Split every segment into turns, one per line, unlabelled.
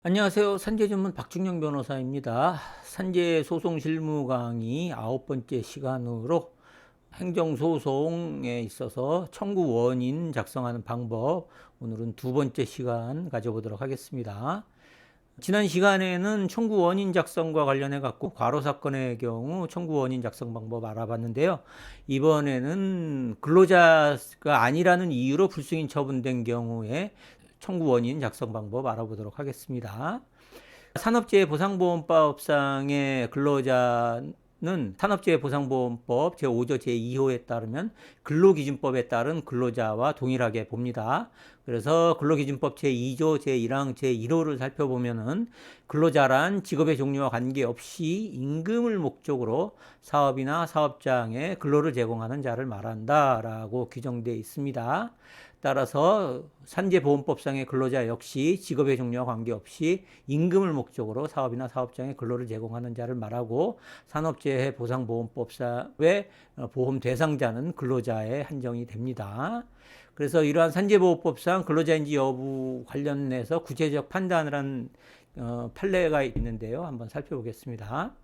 안녕하세요. 산재 전문 박중영 변호사입니다. 산재 소송 실무 강의 9번째 시간으로 행정소송에 있어서 청구 원인 작성하는 방법, 오늘은 두 번째 시간 가져보도록 하겠습니다. 지난 시간에는 청구 원인 작성과 관련해 갖고 과로 사건의 경우 청구 원인 작성 방법 알아봤는데요. 이번에는 근로자가 아니라는 이유로 불승인 처분된 경우에 청구 원인 작성 방법 알아보도록 하겠습니다. 산업재해보상보험법상의 근로자는 산업재해보상보험법 제5조 제2호에 따르면 근로기준법에 따른 근로자와 동일하게 봅니다. 그래서 근로기준법 제2조 제1항 제1호를 살펴보면은 근로자란 직업의 종류와 관계없이 임금을 목적으로 사업이나 사업장에 근로를 제공하는 자를 말한다라고 규정되어 있습니다. 따라서 산재보험법상의 근로자 역시 직업의 종류와 관계없이 임금을 목적으로 사업이나 사업장에 근로를 제공하는 자를 말하고, 산업재해보상보험법상의 보험 대상자는 근로자에 한정이 됩니다. 그래서 이러한 산재보호법상 근로자인지 여부 관련해서 구체적 판단을 한 판례가 있는데요. 한번 살펴보겠습니다.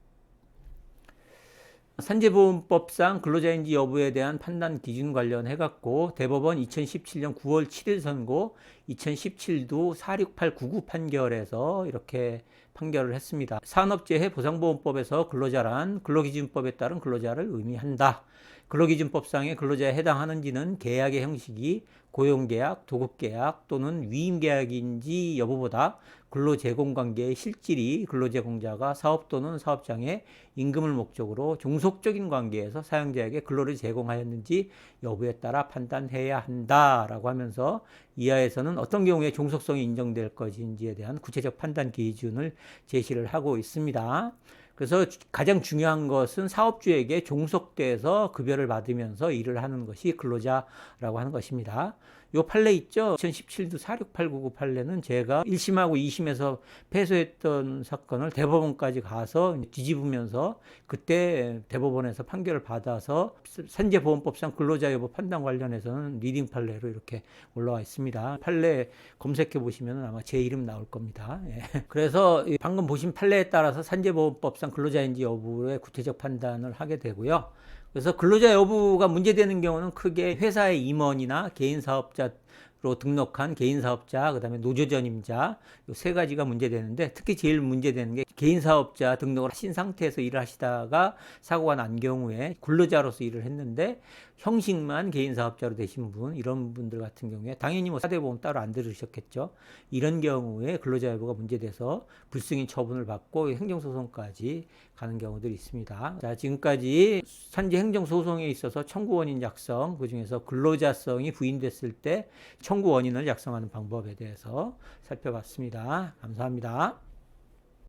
산재보험법상 근로자인지 여부에 대한 판단 기준 관련해 갖고 대법원 2017년 9월 7일 선고, 2017도 46899 판결에서 이렇게 판결을 했습니다. 산업재해보상보험법에서 근로자란 근로기준법에 따른 근로자를 의미한다. 근로기준법상의 근로자에 해당하는지는 계약의 형식이 고용계약, 도급계약 또는 위임계약인지 여부보다 근로제공관계의 실질이 근로제공자가 사업 또는 사업장에 임금을 목적으로 종속적인 관계에서 사용자에게 근로를 제공하였는지 여부에 따라 판단해야 한다라고 하면서, 이하에서는 어떤 경우에 종속성이 인정될 것인지에 대한 구체적 판단 기준을 제시를 하고 있습니다. 그래서 가장 중요한 것은 사업주에게 종속돼서 급여를 받으면서 일을 하는 것이 근로자라고 하는 것입니다. 요 판례 있죠? 2017도 46899 판례는 제가 1심하고 2심에서 패소했던 사건을 대법원까지 가서 뒤집으면서 그때 대법원에서 판결을 받아서 산재보험법상 근로자 여부 판단 관련해서는 리딩 판례로 이렇게 올라와 있습니다. 판례 검색해 보시면 아마 제 이름 나올 겁니다. 예. 그래서 방금 보신 판례에 따라서 산재보험법상 근로자인지 여부의 구체적 판단을 하게 되고요. 그래서 근로자 여부가 문제되는 경우는 크게 회사의 임원이나 개인 사업자로 등록한 개인 사업자, 그다음에 노조 전임자, 이 세 가지가 문제되는데, 특히 제일 문제되는 게 개인 사업자 등록을 하신 상태에서 일을 하시다가 사고가 난 경우에 근로자로서 일을 했는데 형식만 개인 사업자로 되신 분, 이런 분들 같은 경우에 당연히 뭐 사대보험 따로 안 들으셨겠죠. 이런 경우에 근로자 여부가 문제돼서 불승인 처분을 받고 행정소송까지 가는 경우들이 있습니다. 자, 지금까지 산재 행정소송에 있어서 청구 원인 작성, 그중에서 근로자성이 부인됐을 때 청구 원인을 작성하는 방법에 대해서 살펴봤습니다. 감사합니다.